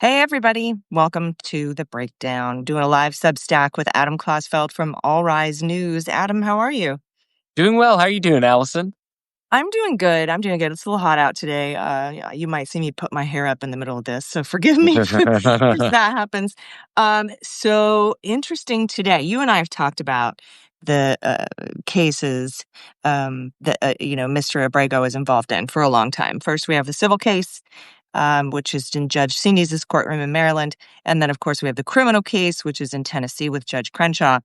Hey, everybody. Welcome to The Breakdown. Doing a live Substack with Adam Klosfeld from All Rise News. Adam, how are you? Doing well. How are you doing, Allison? I'm doing good. It's a little hot out today. You might see me put my hair up in the middle of this, so forgive me if that happens. So interesting today. You and I have talked about the cases that Mr. Abrego is involved in for a long time. First, we have the civil case, which is in Judge Sini's courtroom in Maryland, and then, of course, we have the criminal case, which is in Tennessee with Judge Crenshaw.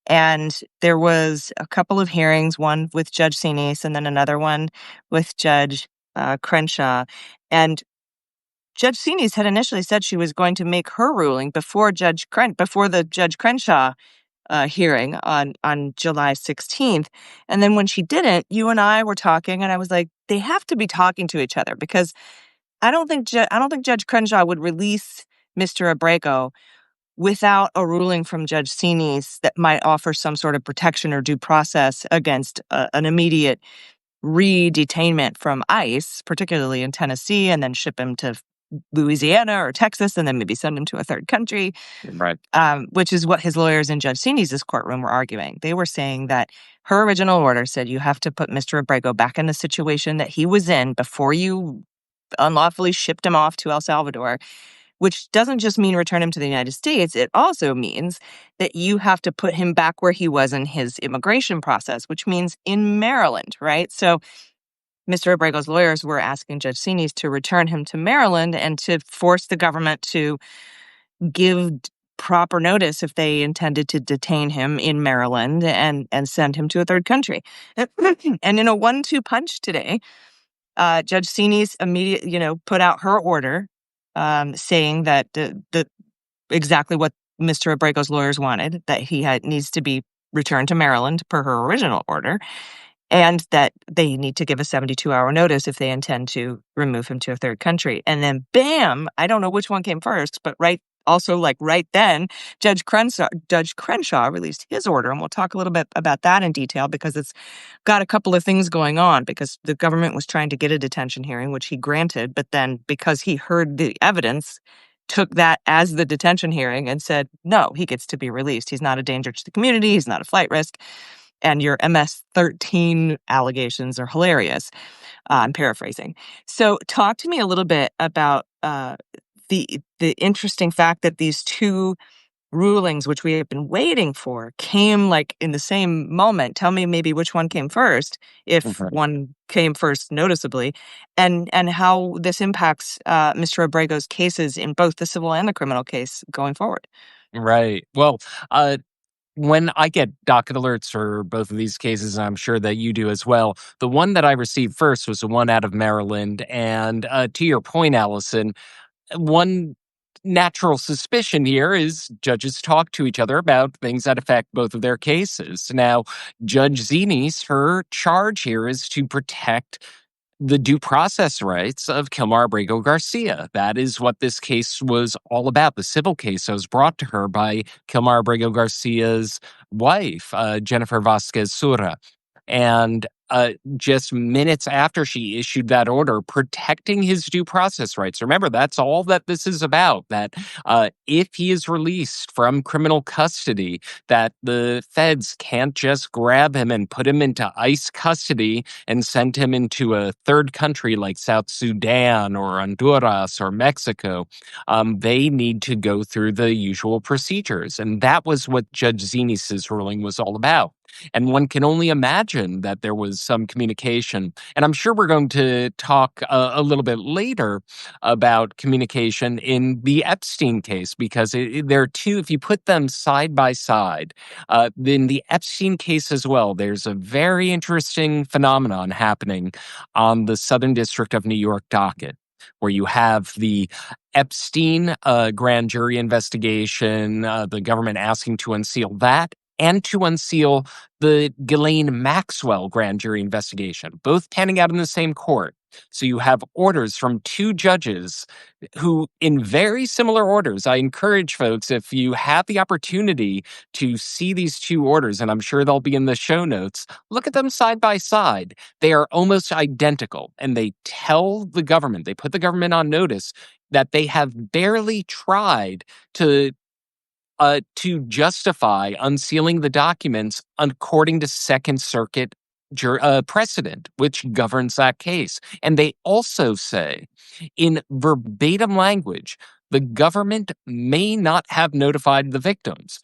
And there was a couple of hearings, one with Judge Sinis and then another one with Judge Crenshaw. And Judge Sinis had initially said she was going to make her ruling before the Judge Crenshaw hearing on July 16th. And then when she didn't, you and I were talking, and I was like, they have to be talking to each other because I don't think Judge Crenshaw would release Mr. Abrego without a ruling from Judge Sinis that might offer some sort of protection or due process against an immediate re-detainment from ICE, particularly in Tennessee, and then ship him to Louisiana or Texas, and then maybe send him to a third country, Right. which is what his lawyers in Judge Sinis' courtroom were arguing. They were saying that her original order said you have to put Mr. Abrego back in the situation that he was in before you unlawfully shipped him off to El Salvador, which doesn't just mean return him to the United States. It also means that you have to put him back where he was in his immigration process, which means in Maryland, right? So Mr. Abrego's lawyers were asking Judge Sinis to return him to Maryland and to force the government to give proper notice if they intended to detain him in Maryland and send him to a third country. And in a 1-2 punch today, Judge Sinis immediately, put out her order saying that exactly what Mr. Abrego's lawyers wanted, that he needs to be returned to Maryland per her original order, and that they need to give a 72-hour notice if they intend to remove him to a third country. And then, bam! I don't know which one came first, but right then, Judge Crenshaw released his order, and we'll talk a little bit about that in detail because it's got a couple of things going on. Because the government was trying to get a detention hearing, which he granted, but then because he heard the evidence, took that as the detention hearing and said, no, he gets to be released. He's not a danger to the community. He's not a flight risk. And your MS-13 allegations are hilarious. I'm paraphrasing. So talk to me a little bit about the interesting fact that these two rulings, which we have been waiting for, came like in the same moment. Tell me maybe which one came first, if Mhm. one came first noticeably, and how this impacts Mr. Abrego's cases in both the civil and the criminal case going forward. Right. Well, when I get docket alerts for both of these cases, and I'm sure that you do as well, the one that I received first was the one out of Maryland. And to your point, Allison, one natural suspicion here is judges talk to each other about things that affect both of their cases. Now, Judge Zini's, her charge here is to protect the due process rights of Kilmar Abrego Garcia. That is what this case was all about. The civil case that was brought to her by Kilmar Abrego Garcia's wife, Jennifer Vasquez Sura. And just minutes after she issued that order protecting his due process rights. Remember, that's all that this is about, that if he is released from criminal custody, that the feds can't just grab him and put him into ICE custody and send him into a third country like South Sudan or Honduras or Mexico. They need to go through the usual procedures. And that was what Judge Zinis' ruling was all about. And one can only imagine that there was some communication. And I'm sure we're going to talk a little bit later about communication in the Epstein case, because there are two, if you put them side by side, in the Epstein case as well, there's a very interesting phenomenon happening on the Southern District of New York docket, where you have the Epstein grand jury investigation, the government asking to unseal that, and to unseal the Ghislaine Maxwell grand jury investigation, both panning out in the same court. So you have orders from two judges who, in very similar orders, I encourage folks, if you have the opportunity to see these two orders, and I'm sure they'll be in the show notes, look at them side by side. They are almost identical, and they tell the government, they put the government on notice, that they have barely tried to justify unsealing the documents according to Second Circuit precedent, which governs that case. And they also say, in verbatim language, the government may not have notified the victims.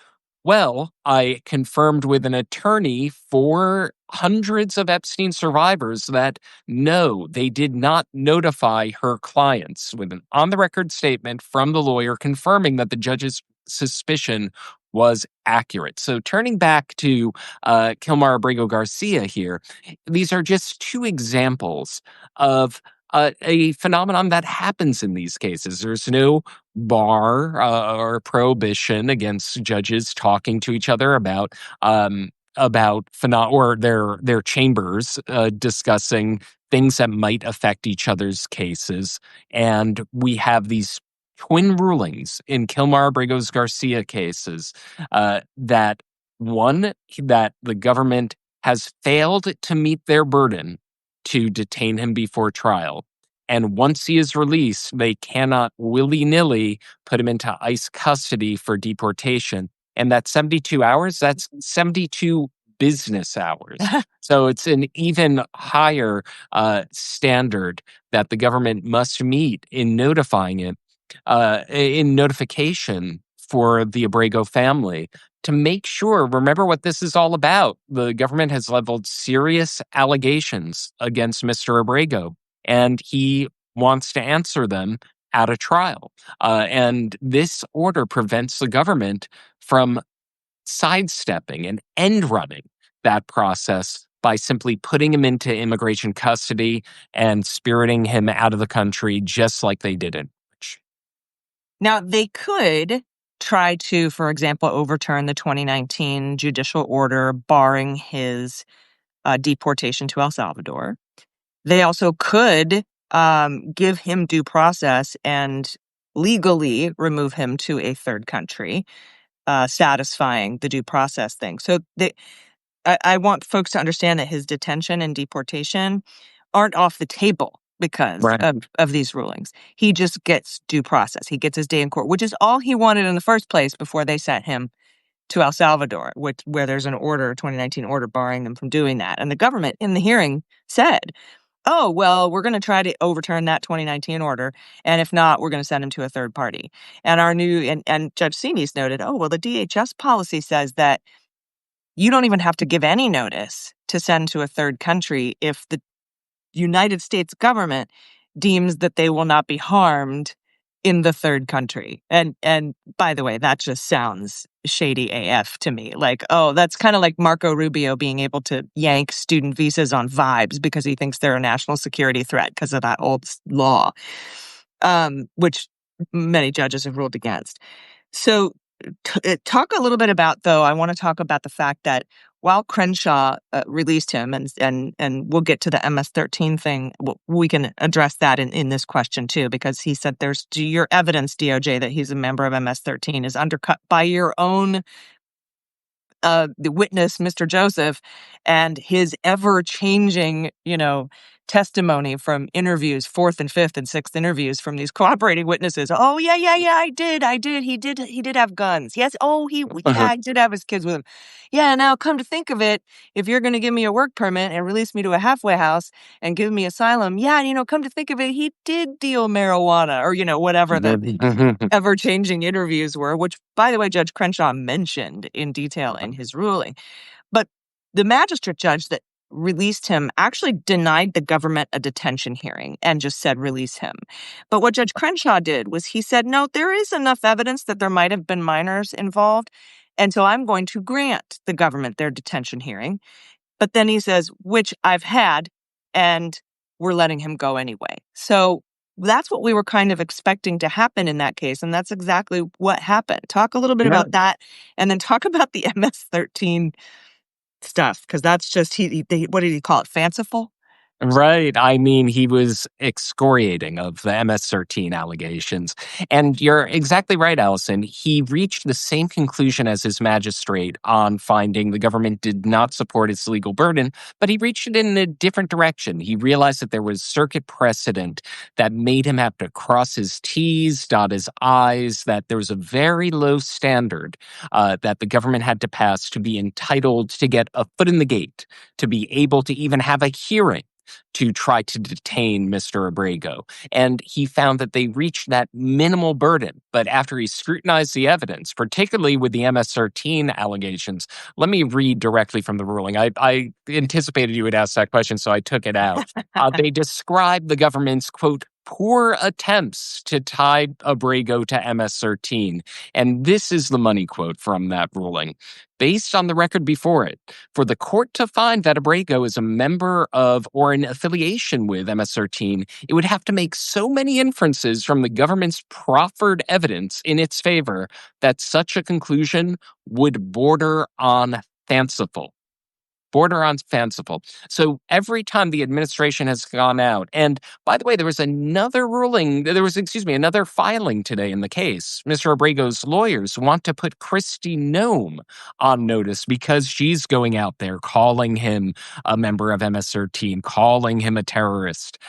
Well, I confirmed with an attorney for hundreds of Epstein survivors that no, they did not notify her clients, with an on the record statement from the lawyer confirming that the judge's suspicion was accurate. So turning back to Kilmar Abrego Garcia here, these are just two examples of a phenomenon that happens in these cases. There's no bar or prohibition against judges talking to each other or their chambers discussing things that might affect each other's cases. And we have these twin rulings in Kilmar Abrego Garcia cases that one, that the government has failed to meet their burden to detain him before trial. And once he is released, they cannot willy-nilly put him into ICE custody for deportation. And that 72 hours, that's 72 business hours. So it's an even higher standard that the government must meet in notifying it, in notification for the Abrego family, to make sure, remember what this is all about. The government has leveled serious allegations against Mr. Abrego, and he wants to answer them at a trial. And this order prevents the government from sidestepping and end running that process by simply putting him into immigration custody and spiriting him out of the country, just like they did in March. Now, they could try to, for example, overturn the 2019 judicial order barring his deportation to El Salvador. They also could give him due process and legally remove him to a third country, satisfying the due process thing. So I want folks to understand that his detention and deportation aren't off the table because Right. of these rulings. He just gets due process. He gets his day in court, which is all he wanted in the first place before they sent him to El Salvador, where there's an order, 2019 order, barring them from doing that. And the government in the hearing said, oh, well, we're going to try to overturn that 2019 order. And if not, we're going to send him to a third party. And and Judge Sini's noted, oh, well, the DHS policy says that you don't even have to give any notice to send to a third country if the United States government deems that they will not be harmed in the third country. And by the way, that just sounds shady AF to me. Like, oh, that's kind of like Marco Rubio being able to yank student visas on vibes because he thinks they're a national security threat because of that old law, which many judges have ruled against. So talk a little bit about, though, I want to talk about the fact that while Crenshaw released him, and we'll get to the MS-13 thing, we can address that in this question too, because he said there's your evidence, DOJ, that he's a member of MS-13 is undercut by your own the witness, Mr. Joseph, and his ever-changing, testimony from interviews, fourth and fifth and sixth interviews from these cooperating witnesses. Oh, yeah, I did. He did have guns. Yes. Oh, I did have his kids with him. Yeah. Now, come to think of it, if you're going to give me a work permit and release me to a halfway house and give me asylum, yeah, come to think of it, he did deal marijuana or, whatever the ever-changing interviews were, which, by the way, Judge Crenshaw mentioned in detail in his ruling. But the magistrate judge that released him actually denied the government a detention hearing and just said release him. But what Judge Crenshaw did was he said, no, there is enough evidence that there might have been minors involved, and so I'm going to grant the government their detention hearing. But then he says, which I've had, and we're letting him go anyway. So that's what we were kind of expecting to happen in that case, and that's exactly what happened. Talk a little bit about that, and then talk about the MS-13 stuff, because that's just, what did he call it, fanciful? Right. I mean, he was excoriating of the MS-13 allegations. And you're exactly right, Allison. He reached the same conclusion as his magistrate on finding the government did not support its legal burden, but he reached it in a different direction. He realized that there was circuit precedent that made him have to cross his T's, dot his I's, that there was a very low standard that the government had to pass to be entitled to get a foot in the gate, to be able to even have a hearing to try to detain Mr. Abrego. And he found that they reached that minimal burden. But after he scrutinized the evidence, particularly with the MS-13 allegations, let me read directly from the ruling. I anticipated you would ask that question, so I took it out. They described the government's, quote, poor attempts to tie Abrego to MS-13. And this is the money quote from that ruling. Based on the record before it, for the court to find that Abrego is a member of or an affiliation with MS-13, it would have to make so many inferences from the government's proffered evidence in its favor that such a conclusion would border on fanciful. Border on fanciful. So every time the administration has gone out, and by the way, there was another ruling, another filing today in the case. Mr. Abrego's lawyers want to put Christy Gnome on notice because she's going out there calling him a member of MS-13, calling him a terrorist.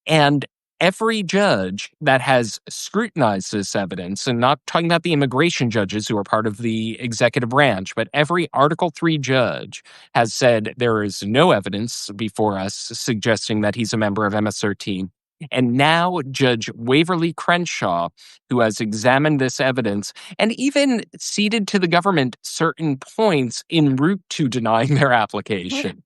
And every judge that has scrutinized this evidence, and not talking about the immigration judges who are part of the executive branch, but every Article 3 judge has said there is no evidence before us suggesting that he's a member of MS-13. And now Judge Waverly Crenshaw, who has examined this evidence and even ceded to the government certain points en route to denying their application,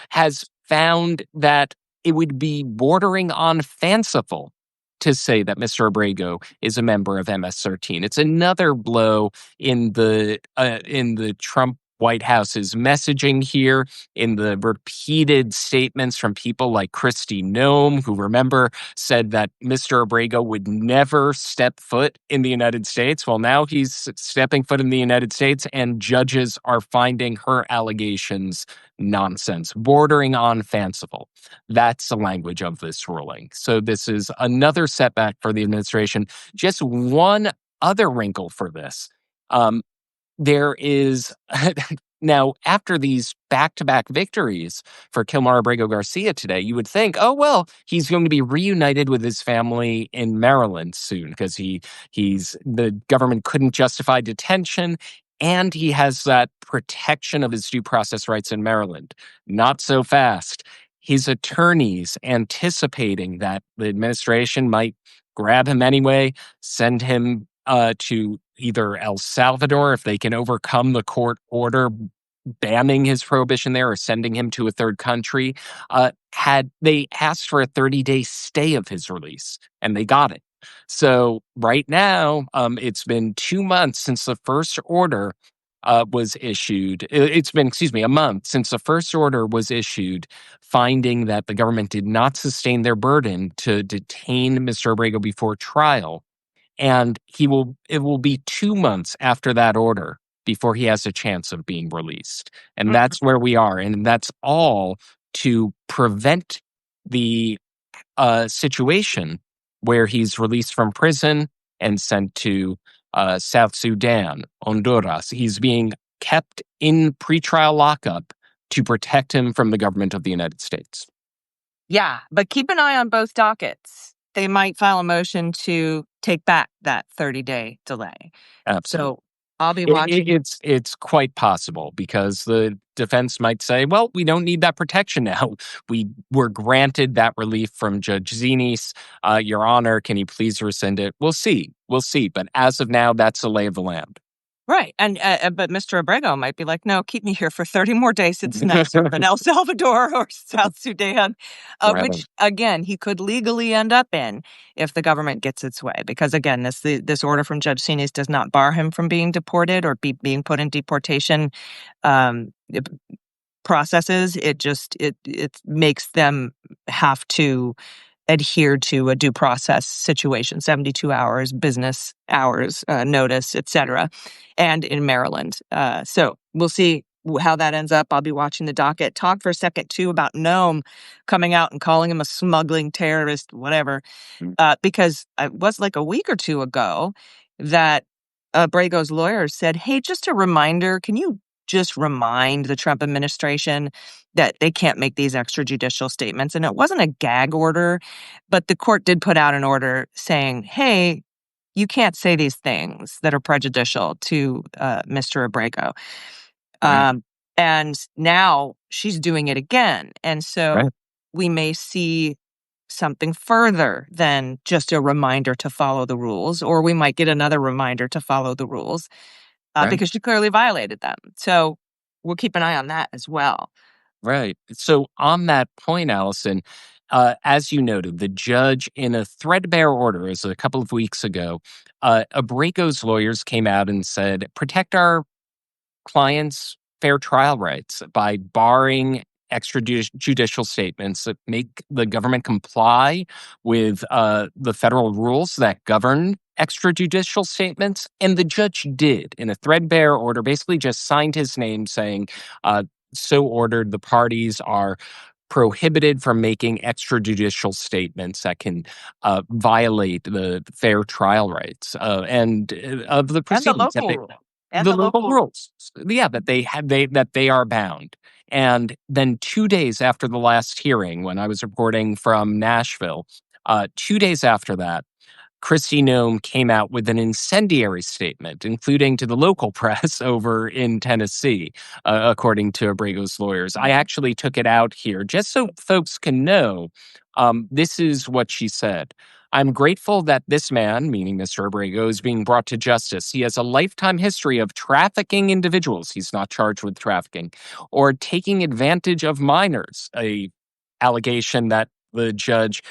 has found that it would be bordering on fanciful to say that Mr. Abrego is a member of MS-13. It's another blow in the Trump White House's messaging here, in the repeated statements from people like Christy Gnome, who, remember, said that Mr. Abrego would never step foot in the United States. Well, now he's stepping foot in the United States, and judges are finding her allegations nonsense, bordering on fanciful. That's the language of this ruling. So this is another setback for the administration. Just one other wrinkle for this. There is now, after these back-to-back victories for Kilmar Abrego Garcia today, you would think, oh, well, he's going to be reunited with his family in Maryland soon because the government couldn't justify detention, and he has that protection of his due process rights in Maryland. Not so fast. His attorneys, anticipating that the administration might grab him anyway, send him to either El Salvador, if they can overcome the court order banning his prohibition there or sending him to a third country, had they asked for a 30-day stay of his release, and they got it. So right now, it's been 2 months since the first order was issued. It's been, a month since the first order was issued, finding that the government did not sustain their burden to detain Mr. Abrego before trial. And it will be 2 months after that order before he has a chance of being released. And that's where we are. And that's all to prevent the situation where he's released from prison and sent to South Sudan, Honduras. He's being kept in pretrial lockup to protect him from the government of the United States. Yeah, but keep an eye on both dockets. They might file a motion to take back that 30-day delay. Absolutely. So I'll be watching. It's quite possible because the defense might say, well, we don't need that protection now. We were granted that relief from Judge Zinis. Your Honor, can you please rescind it? We'll see. But as of now, that's the lay of the land. Right. And but Mr. Abrego might be like, no, keep me here for 30 more days. It's nicer than El Salvador or South Sudan, which, again, he could legally end up in if the government gets its way. Because, again, this order from Judge Sinis does not bar him from being deported or being put in deportation processes. It makes them have to adhere to a due process situation, 72 hours, business hours, notice, etc., and in Maryland. So we'll see how that ends up. I'll be watching the docket. Talk for a second, too, about Gnome coming out and calling him a smuggling terrorist, whatever. Because it was like a week or two ago that Brago's lawyer said, hey, just a reminder, can you just remind the Trump administration that they can't make these extrajudicial statements? And it wasn't a gag order, but the court did put out an order saying, hey, you can't say these things that are prejudicial to Mr. Abrego. Right. And now she's doing it again. And Right. so we may see something further than just a reminder to follow the rules, or we might get another reminder to follow the rules Right. because she clearly violated them. So we'll keep an eye on that as well. Right. So on that point, Allison, as you noted, the judge in a threadbare order, as a couple of weeks ago, Abrego's lawyers came out and said, protect our clients' fair trial rights by barring extrajudicial statements that make the government comply with the federal rules that govern extrajudicial statements. And the judge did in a threadbare order, basically just signed his name saying, so ordered, the parties are prohibited from making extrajudicial statements that can violate the fair trial rights and of the And the proceedings that local rule. And the the local local rule. rules. Yeah, that they are bound. And then 2 days after the last hearing, when I was reporting from Nashville, 2 days after that, Kristi Gnome came out with an incendiary statement, including to the local press over in Tennessee, according to Abrego's lawyers. I actually took it out here just so folks can know. This is what she said. I'm grateful that this man, meaning Mr. Abrego, is being brought to justice. He has a lifetime history of trafficking individuals. He's not charged with trafficking or taking advantage of minors, a allegation that the judge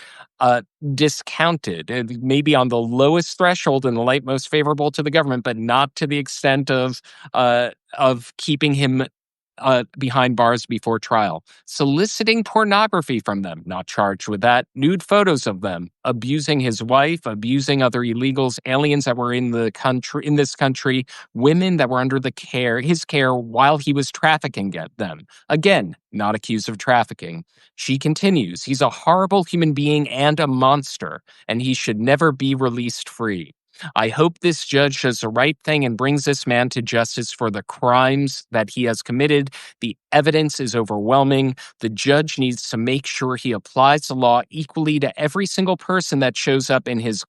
discounted, maybe on the lowest threshold in the light most favorable to the government, but not to the extent of keeping him behind bars before trial. Soliciting pornography from them, not charged with that. Nude photos of them, abusing his wife, abusing other illegals, aliens that were in this country, women that were under his care while he was trafficking them. Again, not accused of trafficking. She continues, he's a horrible human being and a monster, and he should never be released free. I hope this judge does the right thing and brings this man to justice for the crimes that he has committed. The evidence is overwhelming. The judge needs to make sure he applies the law equally to every single person that shows up in his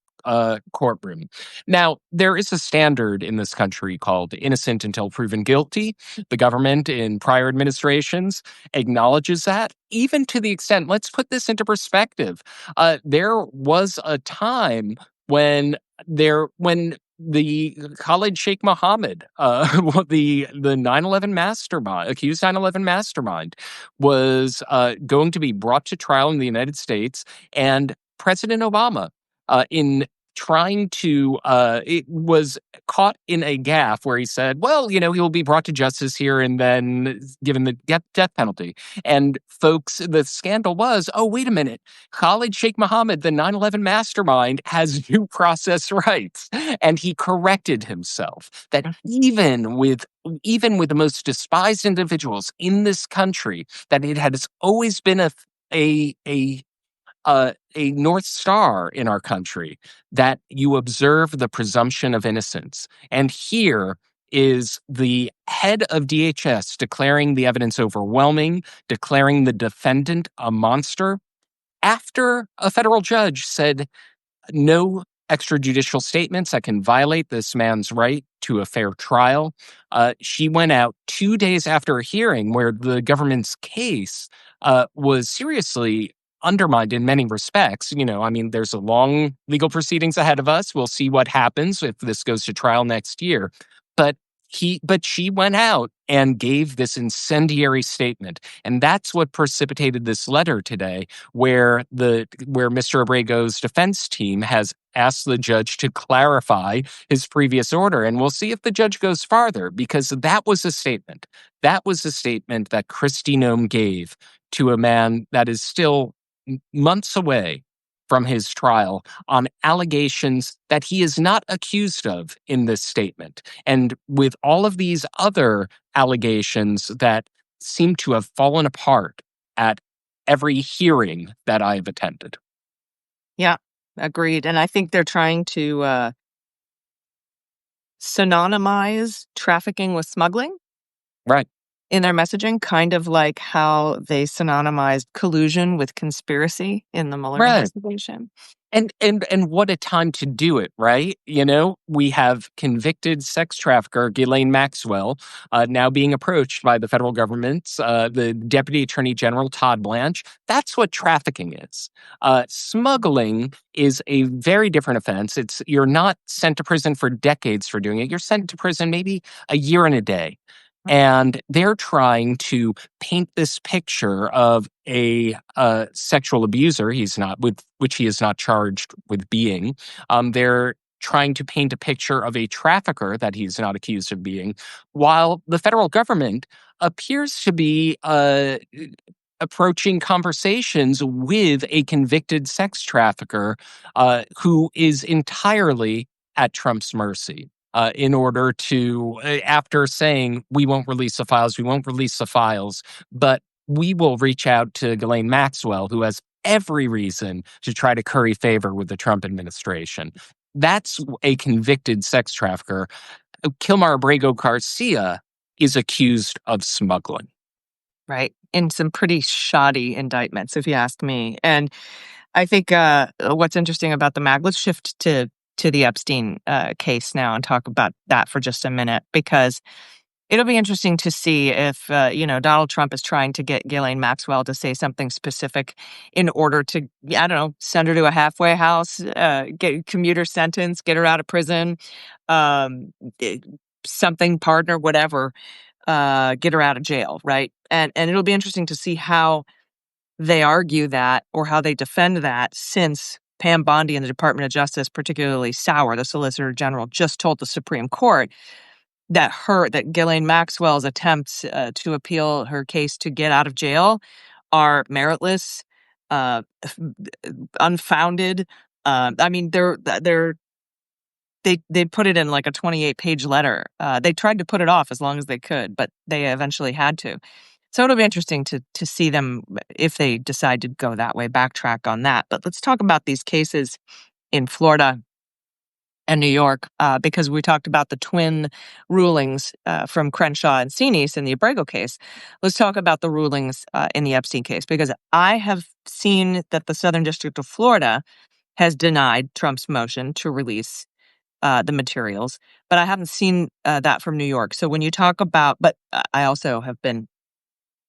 courtroom. Now, there is a standard in this country called innocent until proven guilty. The government in prior administrations acknowledges that, even to the extent, let's put this into perspective. There was a time when the Khalid Sheikh Mohammed, the 9/11 mastermind, accused 9/11 mastermind, was going to be brought to trial in the United States, and President Obama, in trying to, it was caught in a gaffe where he said, well, he will be brought to justice here and then given the death penalty. And folks, the scandal was, oh, wait a minute. Khalid Sheikh Mohammed, the 9/11 mastermind, has due process rights. And he corrected himself that even with the most despised individuals in this country, that it has always been a North Star in our country that you observe the presumption of innocence. And here is the head of DHS declaring the evidence overwhelming, declaring the defendant a monster, after a federal judge said no extrajudicial statements that can violate this man's right to a fair trial. She went out 2 days after a hearing where the government's case was seriously undermined in many respects. There's a long legal proceedings ahead of us. We'll see what happens if this goes to trial next year. But she went out and gave this incendiary statement. And that's what precipitated this letter today, where Mr. Abrego's defense team has asked the judge to clarify his previous order. And we'll see if the judge goes farther, because that was a statement. That was a statement that Kristi Gnome gave to a man that is still months away from his trial on allegations that he is not accused of in this statement. And with all of these other allegations that seem to have fallen apart at every hearing that I have attended. Yeah, agreed. And I think they're trying to synonymize trafficking with smuggling Right. in their messaging, kind of like how they synonymized collusion with conspiracy in the Mueller Right. investigation. And what a time to do it, right? You know, we have convicted sex trafficker Ghislaine Maxwell now being approached by the federal government's the Deputy Attorney General Todd Blanche. That's what trafficking is. Smuggling is a very different offense. It's you're not sent to prison for decades for doing it. You're sent to prison maybe a year and a day. And they're trying to paint this picture of a sexual abuser. He's not with which he is not charged with being. They're trying to paint a picture of a trafficker that he's not accused of being, while the federal government appears to be approaching conversations with a convicted sex trafficker who is entirely at Trump's mercy. In order to, after saying, we won't release the files, we won't release the files, but we will reach out to Ghislaine Maxwell, who has every reason to try to curry favor with the Trump administration. That's a convicted sex trafficker. Kilmar Abrego Garcia is accused of smuggling. Right. In some pretty shoddy indictments, if you ask me. And I think what's interesting about the MAG, let's shift to the Epstein case now and talk about that for just a minute, because it'll be interesting to see if, Donald Trump is trying to get Ghislaine Maxwell to say something specific in order to, I don't know, send her to a halfway house, get commuter sentence, get her out of prison, um, eh, something, partner, whatever, get her out of jail, right? And it'll be interesting to see how they argue that or how they defend that, since Pam Bondi and the Department of Justice, particularly Sauer, the Solicitor General, just told the Supreme Court that Ghislaine Maxwell's attempts to appeal her case to get out of jail are meritless, uh, unfounded. I mean, they put it in like a 28-page letter. They tried to put it off as long as they could, but they eventually had to. So it'll be interesting to see them, if they decide to go that way, backtrack on that. But let's talk about these cases in Florida and New York, because we talked about the twin rulings from Crenshaw and Sinise in the Abrego case. Let's talk about the rulings in the Epstein case, because I have seen that the Southern District of Florida has denied Trump's motion to release the materials, but I haven't seen that from New York. So when you talk about, but I also have been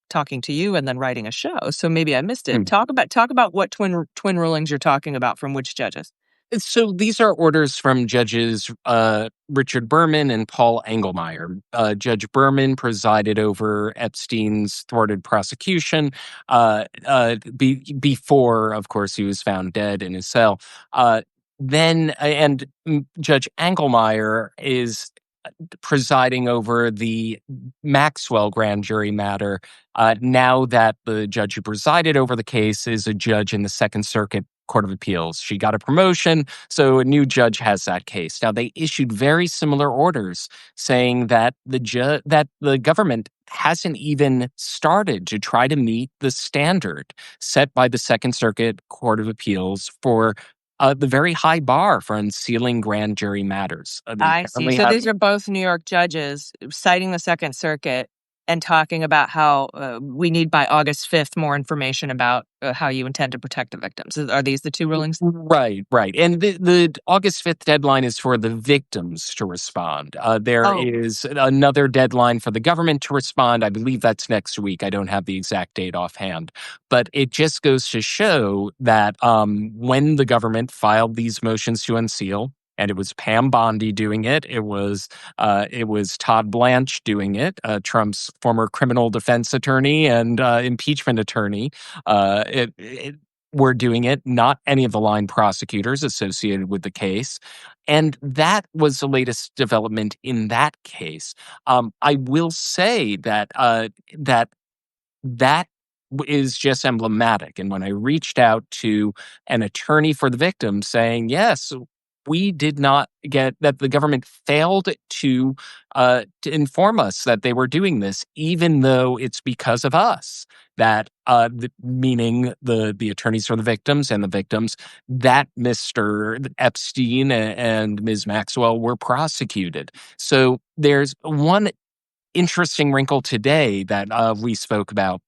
talking to you and then writing a show, so maybe I missed it. Talk about what twin rulings you're talking about from which judges. So these are orders from judges Richard Berman and Paul Engelmeyer. Judge Berman presided over Epstein's thwarted prosecution before, of course, he was found dead in his cell. Judge Engelmeyer is presiding over the Maxwell grand jury matter. Now that the judge who presided over the case is a judge in the Second Circuit Court of Appeals. She got a promotion, so a new judge has that case. Now, they issued very similar orders saying that the government hasn't even started to try to meet the standard set by the Second Circuit Court of Appeals for the very high bar for unsealing grand jury matters. They I see. apparently So have these are both New York judges citing the Second Circuit and talking about how we need by August 5th more information about how you intend to protect the victims. Are these the two rulings? Right, right. And the August 5th deadline is for the victims to respond. There Oh, is another deadline for the government to respond. I believe that's next week. I don't have the exact date offhand. But it just goes to show that when the government filed these motions to unseal, and it was Pam Bondi doing it. It was Todd Blanche doing it, Trump's former criminal defense attorney and impeachment attorney. Were doing it, not any of the line prosecutors associated with the case. And that was the latest development in that case. I will say that that is just emblematic. And when I reached out to an attorney for the victim saying, yes, we did not get that the government failed to inform us that they were doing this, even though it's because of us. That meaning the attorneys for the victims and the victims, that Mr. Epstein and Ms. Maxwell were prosecuted. So there's one interesting wrinkle today that we spoke about.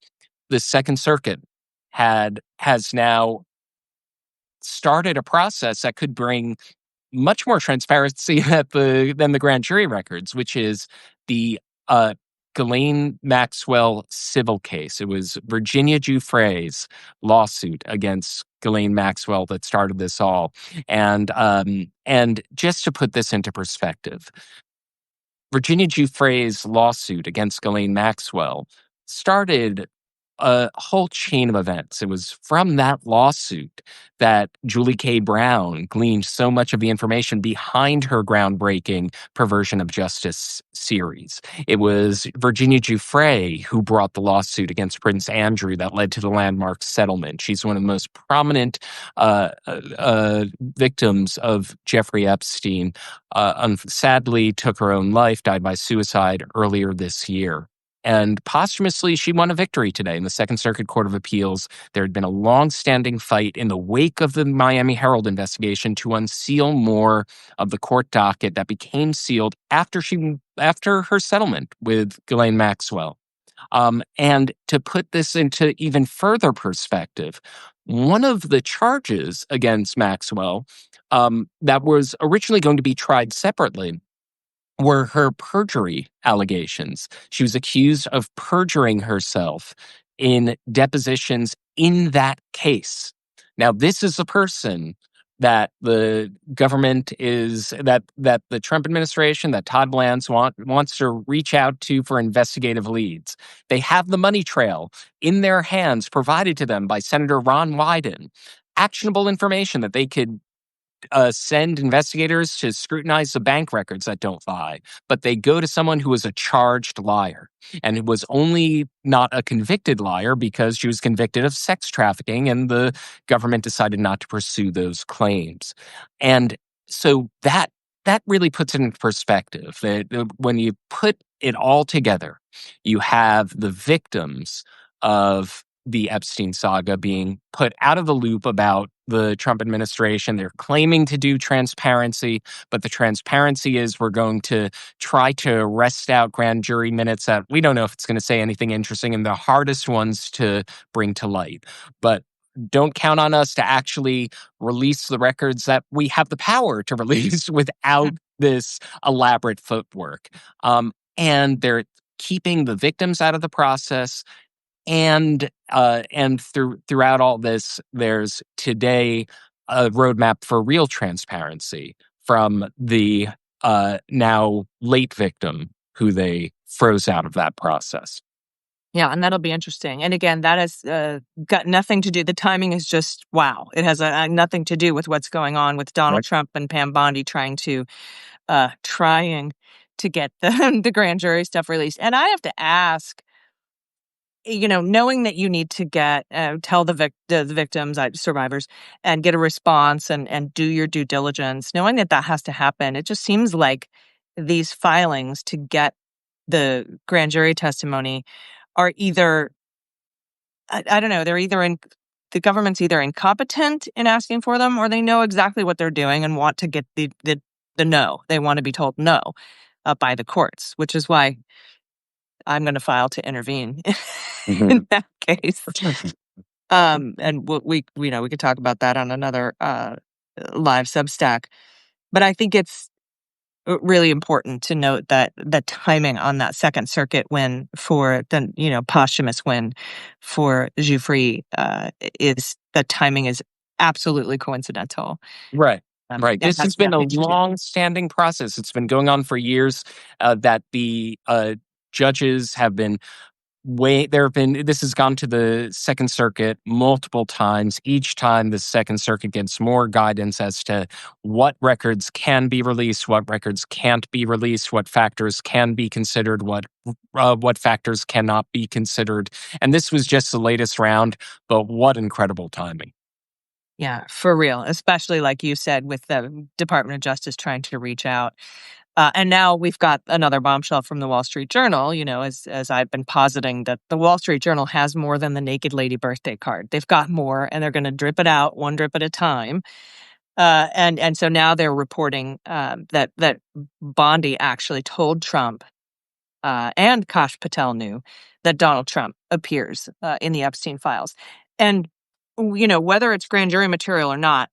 The Second Circuit has now started a process that could bring much more transparency than the grand jury records, which is the uh, Ghislaine Maxwell civil case. It was Virginia Giuffre's lawsuit against Ghislaine Maxwell that started this all. And just to put this into perspective, Virginia Giuffre's lawsuit against Ghislaine Maxwell started a whole chain of events. It was from that lawsuit that Julie K. Brown gleaned so much of the information behind her groundbreaking Perversion of Justice series. It was Virginia Giuffre who brought the lawsuit against Prince Andrew that led to the landmark settlement. She's one of the most prominent victims of Jeffrey Epstein. Sadly, took her own life, died by suicide earlier this year. And posthumously, she won a victory today in the Second Circuit Court of Appeals. There had been a long-standing fight in the wake of the Miami Herald investigation to unseal more of the court docket that became sealed after her settlement with Ghislaine Maxwell. And to put this into even further perspective, one of the charges against Maxwell that was originally going to be tried separately were her perjury allegations. She was accused of perjuring herself in depositions in that case. Now, this is a person that the government that the Trump administration, that Todd Bland's wants to reach out to for investigative leads. They have the money trail in their hands provided to them by Senator Ron Wyden. Actionable information that they could send investigators to scrutinize the bank records that don't lie, but they go to someone who is a charged liar and it was only not a convicted liar because she was convicted of sex trafficking and the government decided not to pursue those claims. And so that really puts it into perspective that when you put it all together, you have the victims of the Epstein saga being put out of the loop about the Trump administration. They're claiming to do transparency, but the transparency is we're going to try to arrest out grand jury minutes that we don't know if it's going to say anything interesting and the hardest ones to bring to light. But don't count on us to actually release the records that we have the power to release without this elaborate footwork. And they're keeping the victims out of the process. And throughout all this, there's today a roadmap for real transparency from the now late victim who they froze out of that process. Yeah, and that'll be interesting. And again, that has got nothing to do. The timing is just wow. It has nothing to do with what's going on with Donald Trump and Pam Bondi trying to get the grand jury stuff released. And I have to ask, knowing that you need to get tell the victims, survivors, and get a response and do your due diligence, knowing that has to happen, it just seems like these filings to get the grand jury testimony are either, I don't know, the government's either incompetent in asking for them or they know exactly what they're doing and want to get the no. They want to be told no by the courts, which is why I'm going to file to intervene in that case. And we could talk about that on another live Substack. But I think it's really important to note that the timing on that Second Circuit win for the posthumous win for Giuffre is the timing is absolutely coincidental. Right. Right. This has been a nothing to do. long-standing process. It's been going on for years that the judges have been this has gone to the Second Circuit multiple times. Each time the Second Circuit gets more guidance as to what records can be released, what records can't be released, what factors can be considered, what factors cannot be considered. And this was just the latest round, but what incredible timing. Yeah, for real, especially like you said, with the Department of Justice trying to reach out. And now we've got another bombshell from the Wall Street Journal, as I've been positing that the Wall Street Journal has more than the naked lady birthday card. They've got more, and they're going to drip it out one drip at a time. And so now they're reporting that Bondi actually told Trump, and Kash Patel knew that Donald Trump appears in the Epstein files. And whether it's grand jury material or not,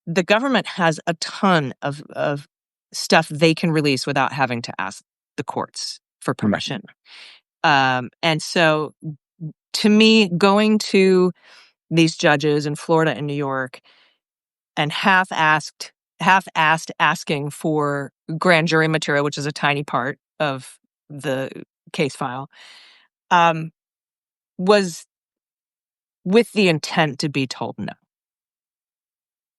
the government has a ton of stuff they can release without having to ask the courts for permission. And so, to me, going to these judges in Florida and New York and half-asked asking for grand jury material, which is a tiny part of the case file, was with the intent to be told no.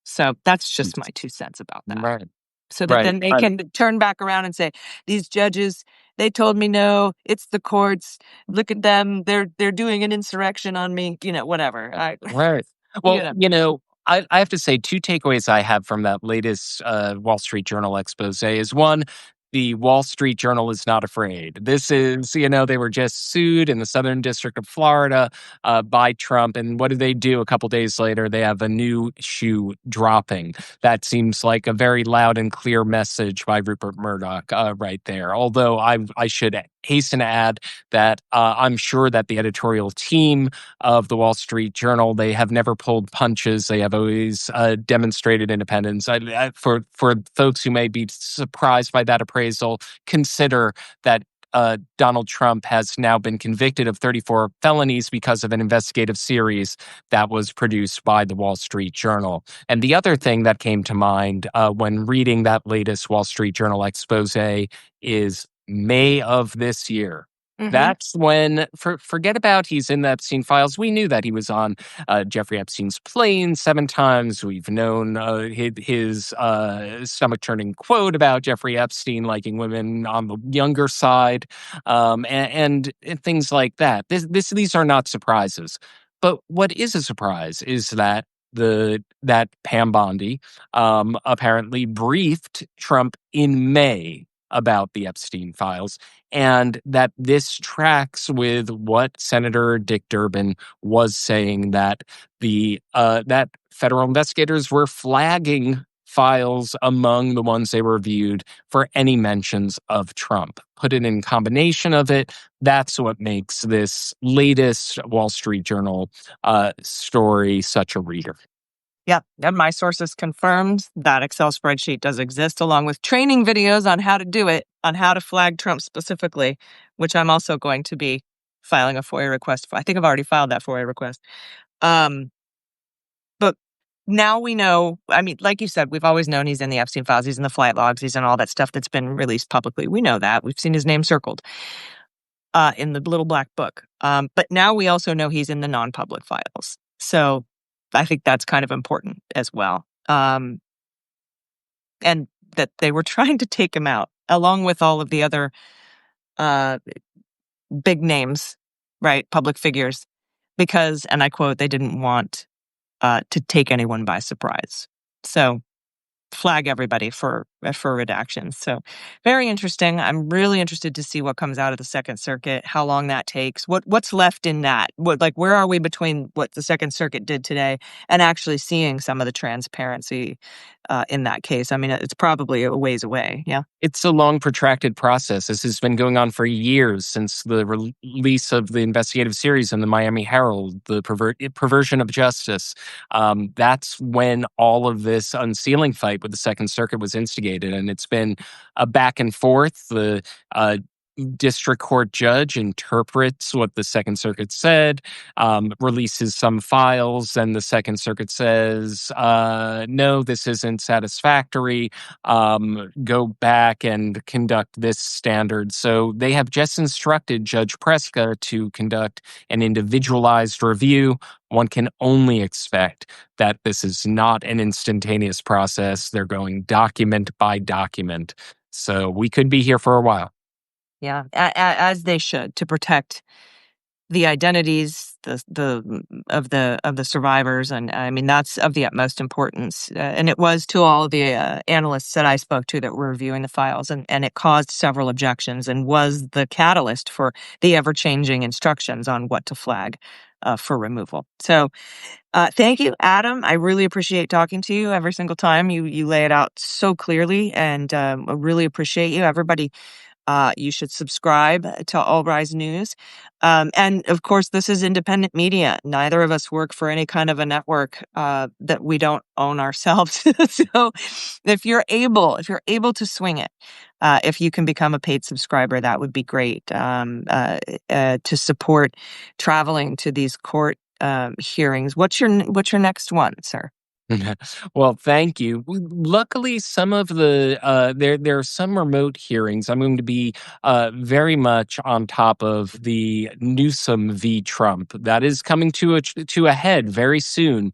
So that's just my 2 cents about that. Right. So that then they can turn back around and say, these judges, they told me no, it's the courts. Look at them. They're doing an insurrection on me, whatever. Right. Well, You know. I have to say 2 takeaways I have from that latest Wall Street Journal expose is one, the Wall Street Journal is not afraid. This is, they were just sued in the Southern District of Florida by Trump. And what do they do a couple days later? They have a new shoe dropping. That seems like a very loud and clear message by Rupert Murdoch right there. Although I should hasten to add that I'm sure that the editorial team of the Wall Street Journal, they have never pulled punches. They have always demonstrated independence. For folks who may be surprised by that appraisal, consider that Donald Trump has now been convicted of 34 felonies because of an investigative series that was produced by the Wall Street Journal. And the other thing that came to mind when reading that latest Wall Street Journal expose is May of this year. Mhm. That's when, forget about he's in the Epstein files. We knew that he was on Jeffrey Epstein's plane 7 times. We've known his stomach-turning quote about Jeffrey Epstein liking women on the younger side, and things like that. These are not surprises. But what is a surprise is that that Pam Bondi apparently briefed Trump in May about the Epstein files, and that this tracks with what Senator Dick Durbin was saying, that that federal investigators were flagging files among the ones they reviewed for any mentions of Trump. Put it in combination of it, that's what makes this latest Wall Street Journal story such a reader. Yep. And my sources confirmed that Excel spreadsheet does exist, along with training videos on how to do it, on how to flag Trump specifically, which I'm also going to be filing a FOIA request for. I think I've already filed that FOIA request. But now we know, I mean, like you said, we've always known he's in the Epstein files, he's in the flight logs, he's in all that stuff that's been released publicly. We know that. We've seen his name circled in the little black book. But now we also know he's in the non-public files. So I think that's kind of important as well. And that they were trying to take him out, along with all of the other big names, right? Public figures, because, and I quote, they didn't want to take anyone by surprise. So flag everybody for redactions. So very interesting. I'm really interested to see what comes out of the Second Circuit, how long that takes, what's left in that, where are we between what the Second Circuit did today and actually seeing some of the transparency in that case. I mean, it's probably a ways away. Yeah. It's a long, protracted process. This has been going on for years, since the release of the investigative series in the Miami Herald, the perversion of justice. That's when all of this unsealing fight with the Second Circuit was instigated, and it's been a back and forth. The district court judge interprets what the Second Circuit said, releases some files, and the Second Circuit says, no, this isn't satisfactory. Go back and conduct this standard. So they have just instructed Judge Preska to conduct an individualized review. One can only expect that this is not an instantaneous process. They're going document by document. So we could be here for a while. Yeah, as they should, to protect the identities of the survivors, and I mean that's of the utmost importance. And it was to all the analysts that I spoke to that were reviewing the files, and it caused several objections and was the catalyst for the ever changing instructions on what to flag for removal. So thank you, Adam. I really appreciate talking to you every single time. You lay it out so clearly, and I really appreciate you. Everybody, you should subscribe to All Rise News. And of course, this is independent media. Neither of us work for any kind of a network that we don't own ourselves. So if you're able to swing it, if you can become a paid subscriber, that would be great to support traveling to these court hearings. What's your next one, sir? Well, thank you. Luckily, some of the there are some remote hearings. I'm going to be very much on top of the Newsom v. Trump. That is coming to a head very soon,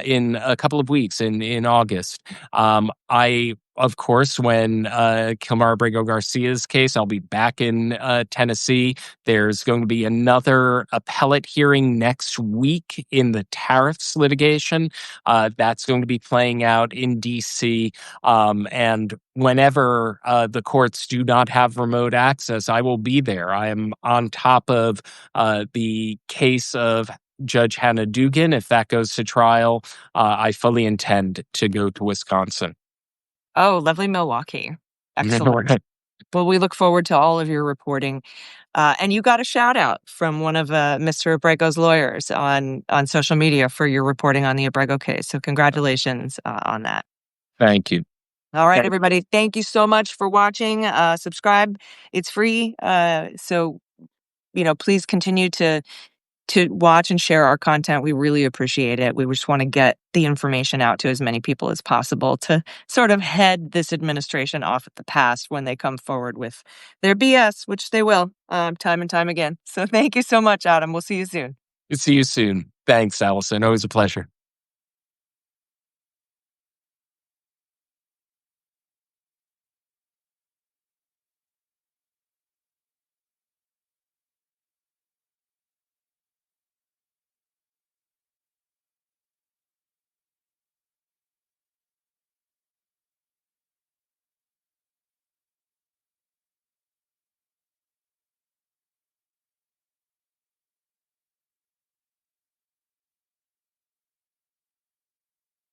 in a couple of weeks in August. I. Of course, when Kilmar Abrego Garcia's case, I'll be back in Tennessee. There's going to be another appellate hearing next week in the tariffs litigation. That's going to be playing out in DC. And whenever the courts do not have remote access, I will be there. I am on top of the case of Judge Hannah Dugan. If that goes to trial, I fully intend to go to Wisconsin. Oh, lovely Milwaukee. Excellent. Well, we look forward to all of your reporting. And you got a shout out from one of Mr. Abrego's lawyers on social media for your reporting on the Abrego case. So congratulations on that. Thank you. All right, everybody. Thank you so much for watching. Subscribe. It's free. So, please continue to watch and share our content. We really appreciate it. We just want to get the information out to as many people as possible to sort of head this administration off at the pass when they come forward with their BS, which they will, time and time again. So thank you so much, Adam. We'll see you soon. See you soon. Thanks, Allison. Always a pleasure.